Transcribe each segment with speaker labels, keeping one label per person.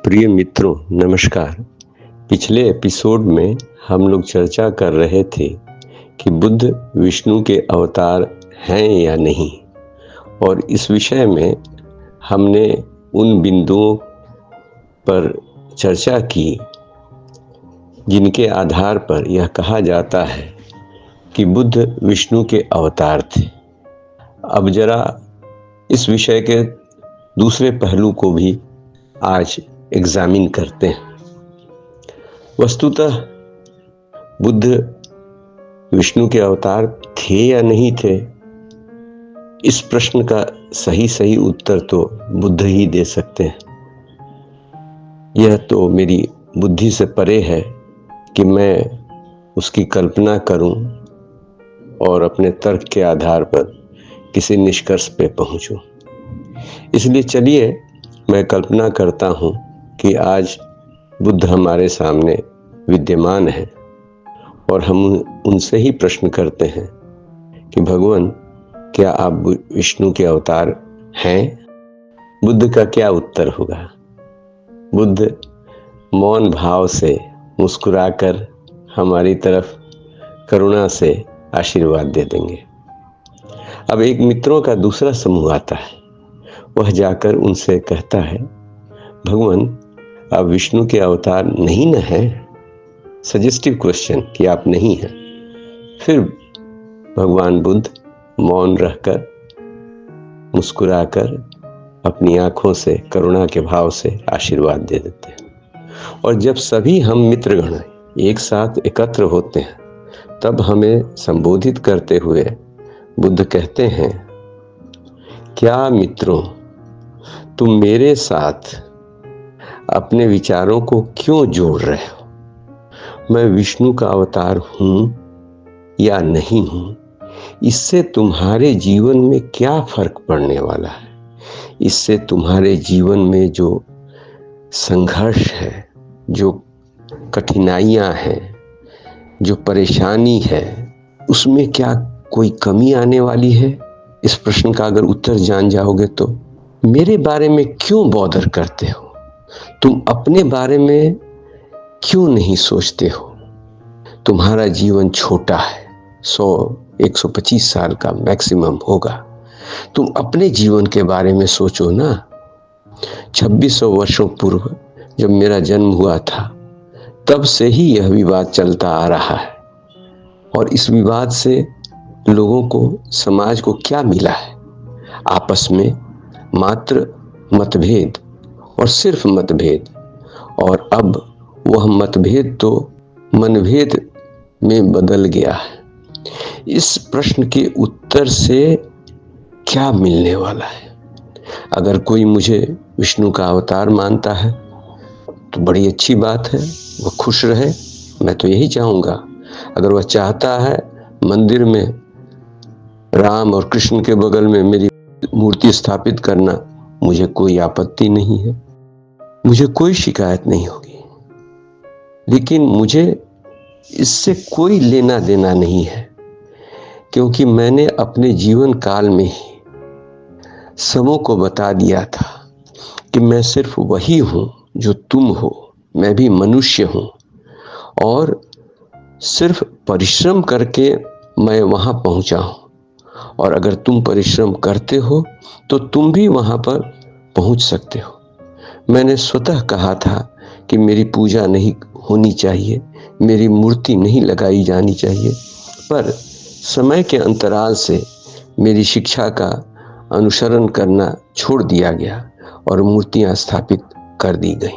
Speaker 1: प्रिय मित्रों, नमस्कार। पिछले एपिसोड में हम लोग चर्चा कर रहे थे कि बुद्ध विष्णु के अवतार हैं या नहीं, और इस विषय में हमने उन बिंदुओं पर चर्चा की जिनके आधार पर यह कहा जाता है कि बुद्ध विष्णु के अवतार थे। अब जरा इस विषय के दूसरे पहलू को भी आज एग्जामिन करते हैं। वस्तुतः बुद्ध विष्णु के अवतार थे या नहीं थे, इस प्रश्न का सही उत्तर तो बुद्ध ही दे सकते हैं। यह तो मेरी बुद्धि से परे है कि मैं उसकी कल्पना करूं और अपने तर्क के आधार पर किसी निष्कर्ष पे पहुंचूं। इसलिए चलिए मैं कल्पना करता हूं कि आज बुद्ध हमारे सामने विद्यमान है और हम उनसे ही प्रश्न करते हैं कि भगवान, क्या आप विष्णु के अवतार हैं? बुद्ध का क्या उत्तर होगा? बुद्ध मौन भाव से मुस्कुराकर हमारी तरफ करुणा से आशीर्वाद दे देंगे। अब एक मित्रों का दूसरा समूह आता है। वह जाकर उनसे कहता है, भगवान, आप विष्णु के अवतार नहीं न हैं? सजेस्टिव क्वेश्चन कि आप नहीं हैं। फिर भगवान बुद्ध मौन रहकर मुस्कुराकर अपनी आंखों से करुणा के भाव से आशीर्वाद दे देते हैं। और जब सभी हम मित्रगण एक साथ एकत्र होते हैं तब हमें संबोधित करते हुए बुद्ध कहते हैं, क्या मित्रों, तुम मेरे साथ अपने विचारों को क्यों जोड़ रहे हो? मैं विष्णु का अवतार हूं या नहीं हूं, इससे तुम्हारे जीवन में क्या फर्क पड़ने वाला है? इससे तुम्हारे जीवन में जो संघर्ष है, जो कठिनाइयां हैं, जो परेशानी है, उसमें क्या कोई कमी आने वाली है? इस प्रश्न का अगर उत्तर जान जाओगे तो मेरे बारे में क्यों बॉदर करते हो? तुम अपने बारे में क्यों नहीं सोचते हो? तुम्हारा जीवन छोटा है, 100-125 साल का मैक्सिमम होगा। तुम अपने जीवन के बारे में सोचो ना। 2600 वर्षों पूर्व जब मेरा जन्म हुआ था, तब से ही यह विवाद चलता आ रहा है, और इस विवाद से लोगों को, समाज को क्या मिला है? आपस में मात्र मतभेद, और सिर्फ मतभेद। और अब वह मतभेद तो मनभेद में बदल गया है। इस प्रश्न के उत्तर से क्या मिलने वाला है? अगर कोई मुझे विष्णु का अवतार मानता है तो बड़ी अच्छी बात है, वह खुश रहे, मैं तो यही चाहूँगा। अगर वह चाहता है मंदिर में राम और कृष्ण के बगल में मेरी मूर्ति स्थापित करना, मुझे कोई आपत्ति नहीं है, मुझे कोई शिकायत नहीं होगी। लेकिन मुझे इससे कोई लेना देना नहीं है, क्योंकि मैंने अपने जीवन काल में ही सबों को बता दिया था कि मैं सिर्फ वही हूं जो तुम हो, मैं भी मनुष्य हूं, और सिर्फ परिश्रम करके मैं वहां पहुंचा हूं। और अगर तुम परिश्रम करते हो तो तुम भी वहां पर पहुंच सकते हो। मैंने स्वतः कहा था कि मेरी पूजा नहीं होनी चाहिए, मेरी मूर्ति नहीं लगाई जानी चाहिए, पर समय के अंतराल से मेरी शिक्षा का अनुसरण करना छोड़ दिया गया और मूर्तियां स्थापित कर दी गई।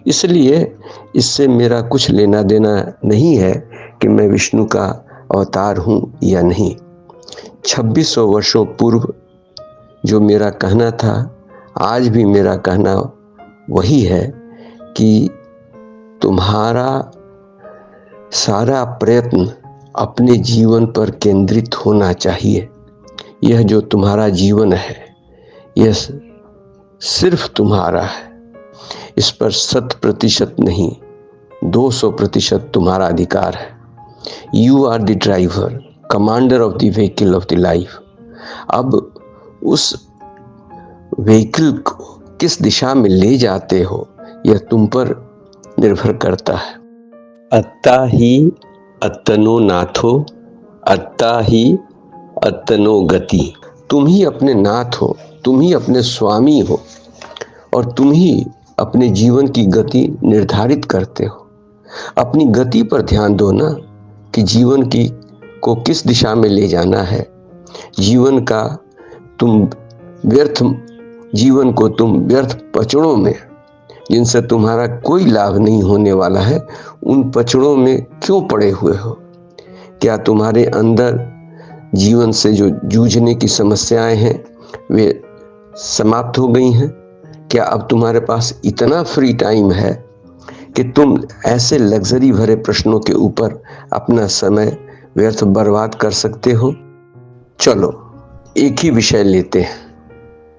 Speaker 1: इसलिए इससे मेरा कुछ लेना देना नहीं है कि मैं विष्णु का अवतार हूं या नहीं। 2600 वर्षों पूर्व जो मेरा कहना था, आज भी मेरा कहना वही है कि तुम्हारा सारा प्रयत्न अपने जीवन पर केंद्रित होना चाहिए। यह जो तुम्हारा जीवन है, यह सिर्फ तुम्हारा है। इस पर 100% नहीं, 200% तुम्हारा अधिकार है। You are the driver, commander of the vehicle of the life. अब उस व्हीकल को किस दिशा में ले जाते हो, यह तुम पर निर्भर करता है। अत्ता ही अत्तनो नाथो, अत्ता ही अत्तनो गति। तुम ही अपने नाथ हो, तुम ही अपने स्वामी हो और तुम ही अपने जीवन की गति निर्धारित करते हो। अपनी गति पर ध्यान दो ना कि जीवन की को किस दिशा में ले जाना है। जीवन को तुम व्यर्थ पचड़ों में, जिनसे तुम्हारा कोई लाभ नहीं होने वाला है, उन पचड़ों में क्यों पड़े हुए हो? क्या तुम्हारे अंदर जीवन से जो जूझने की समस्याएं हैं वे समाप्त हो गई हैं? क्या अब तुम्हारे पास इतना फ्री टाइम है कि तुम ऐसे लग्जरी भरे प्रश्नों के ऊपर अपना समय व्यर्थ बर्बाद कर सकते हो? चलो एक ही विषय लेते हैं,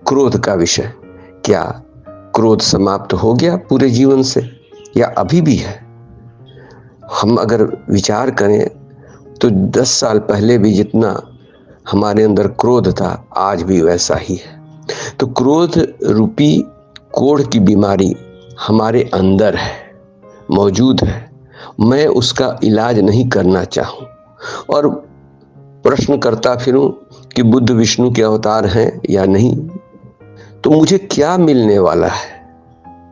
Speaker 1: क्रोध का विषय। क्या क्रोध समाप्त हो गया पूरे जीवन से या अभी भी है? हम अगर विचार करें तो 10 साल पहले भी जितना हमारे अंदर क्रोध था, आज भी वैसा ही है। तो क्रोध रूपी कोढ़ की बीमारी हमारे अंदर है, मौजूद है। मैं उसका इलाज नहीं करना चाहूं और प्रश्न करता फिरूं कि बुद्ध विष्णु के अवतार हैं या नहीं, तो मुझे क्या मिलने वाला है,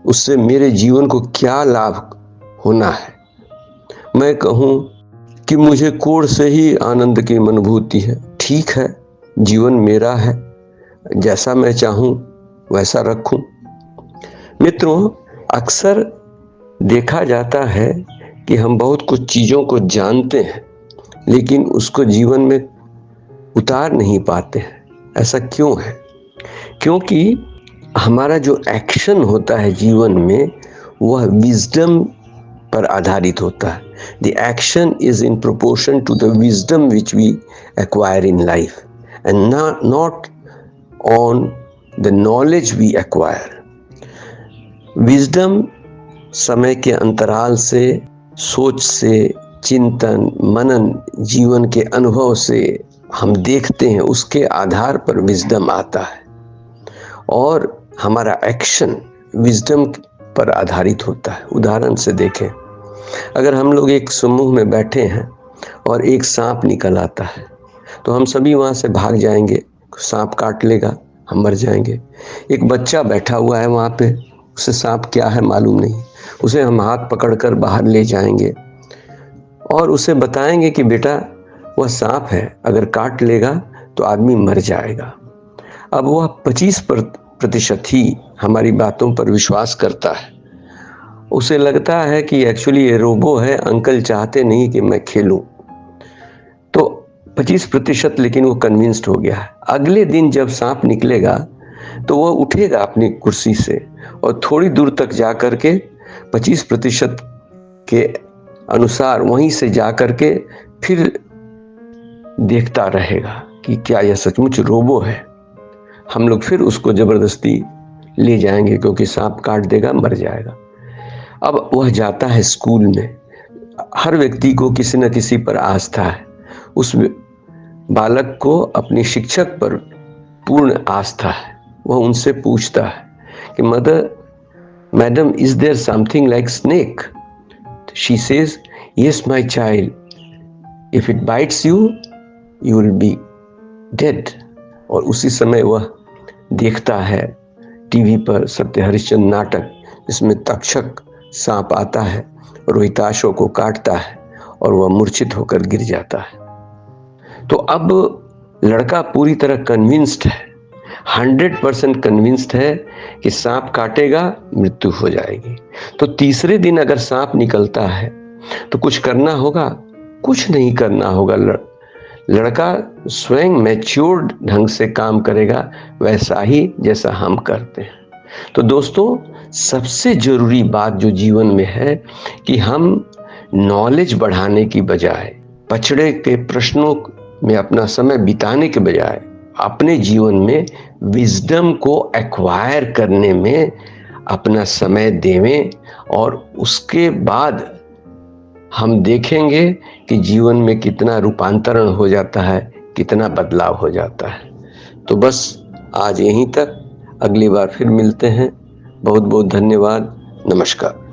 Speaker 1: उससे मेरे जीवन को क्या लाभ होना है। मैं कहूं कि मुझे कोढ़ से ही आनंद की अनुभूति है। ठीक है, जीवन मेरा है, जैसा मैं चाहूं वैसा रखूं। मित्रों, अक्सर देखा जाता है कि हम बहुत कुछ चीज़ों को जानते हैं लेकिन उसको जीवन में उतार नहीं पाते हैं। ऐसा क्यों है? क्योंकि हमारा जो एक्शन होता है जीवन में वह विजडम पर आधारित होता है। The action is in proportion to the wisdom which we acquire in life and not on the knowledge we acquire. Wisdom समय के अंतराल से, सोच से, चिंतन मनन, जीवन के अनुभव से हम देखते हैं, उसके आधार पर विजडम आता है और हमारा एक्शन विजडम पर आधारित होता है। उदाहरण से देखें, अगर हम लोग एक समूह में बैठे हैं और एक सांप निकल आता है तो हम सभी वहाँ से भाग जाएंगे, सांप काट लेगा, हम मर जाएंगे। एक बच्चा बैठा हुआ है वहाँ पे, उसे सांप क्या है मालूम नहीं, उसे हम हाथ पकड़कर बाहर ले जाएंगे और उसे बताएंगे कि बेटा वह सांप है, अगर काट लेगा तो आदमी मर जाएगा। अब वह 25% ही हमारी बातों पर विश्वास करता है। उसे लगता है कि एक्चुअली ये रोबो है, अंकल चाहते नहीं कि मैं खेलूं। तो 25%, लेकिन वो कन्विंस्ड हो गया है। अगले दिन जब सांप निकलेगा तो वह उठेगा अपनी कुर्सी से और थोड़ी दूर तक जा कर के 25% के अनुसार वहीं से जा कर के फिर देखता रहेगा कि क्या यह सचमुच रोबो है। हम लोग फिर उसको जबरदस्ती ले जाएंगे क्योंकि सांप काट देगा, मर जाएगा। अब वह जाता है स्कूल में। हर व्यक्ति को किसी न किसी पर आस्था है। उस बालक को अपने शिक्षक पर पूर्ण आस्था है। वह उनसे पूछता है कि madam, is there something like snake? She says, yes my child, if it bites you you will be dead. और उसी समय वह देखता है टीवी पर सत्य हरिश्चंद्र नाटक, जिसमें तक्षक सांप आता है, रोहिताशों को काटता है और वह मूर्छित होकर गिर जाता है। तो अब लड़का पूरी तरह कन्विंस्ड है, 100% कन्विंस्ड है कि सांप काटेगा, मृत्यु हो जाएगी। तो तीसरे दिन अगर सांप निकलता है तो कुछ करना होगा? कुछ नहीं करना होगा। लड़का स्वयं मैच्योर्ड ढंग से काम करेगा, वैसा ही जैसा हम करते हैं। तो दोस्तों, सबसे जरूरी बात जो जीवन में है कि हम नॉलेज बढ़ाने की बजाय, पछड़े के प्रश्नों में अपना समय बिताने के बजाय, अपने जीवन में विजडम को एक्वायर करने में अपना समय देवें और उसके बाद हम देखेंगे कि जीवन में कितना रूपांतरण हो जाता है, कितना बदलाव हो जाता है। तो बस आज यहीं तक, अगली बार फिर मिलते हैं। बहुत बहुत धन्यवाद। नमस्कार।